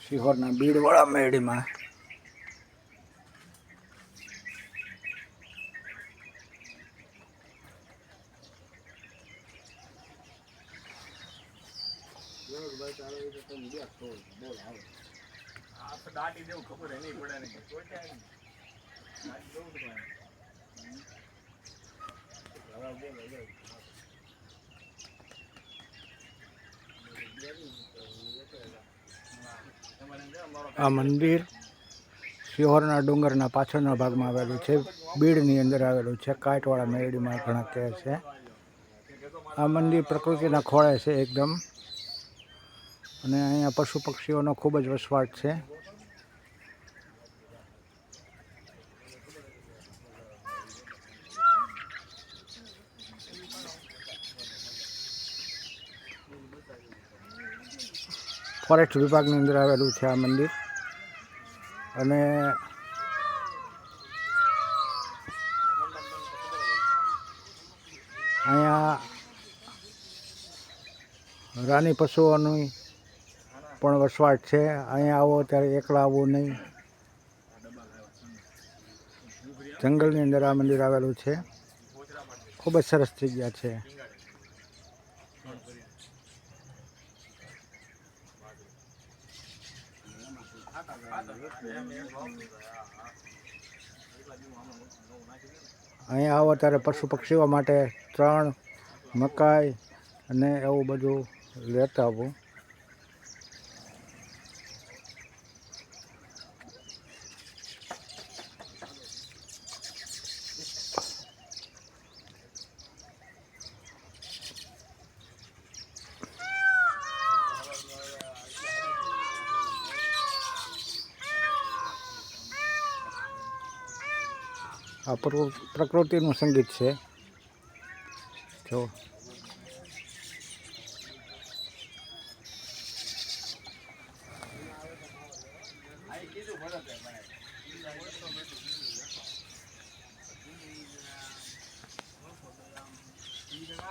સિહોરના બીડવાળા મેળીમાં આ મંદિર સિહોરના ડુંગરના પાછળના ભાગમાં આવેલું છે. બીડની અંદર આવેલું છે. કાંઠવાળા મેળીમાં ઘણા કહે છે. આ મંદિર પ્રકૃતિના ખોળે છે એકદમ, અને અહીંયા પશુ પક્ષીઓનો ખૂબ જ વસવાટ છે. ફોરેસ્ટ વિભાગની અંદર આવેલું છે આ મંદિર, અને અહીંયા રાની પશુઓની પણ વસવાટ છે. અહીંયા આવો ત્યારે એકલા આવવું નહીં. જંગલની અંદર આ મંદિર આવેલું છે. ખૂબ જ સરસ જગ્યા છે. અહીંયા આવો ત્યારે પશુ પક્ષીઓ માટે ત્રણ, મકાઈ અને એવું બધું લેતા આવું. આ પ્રકૃતિનું સંગીત છે. જો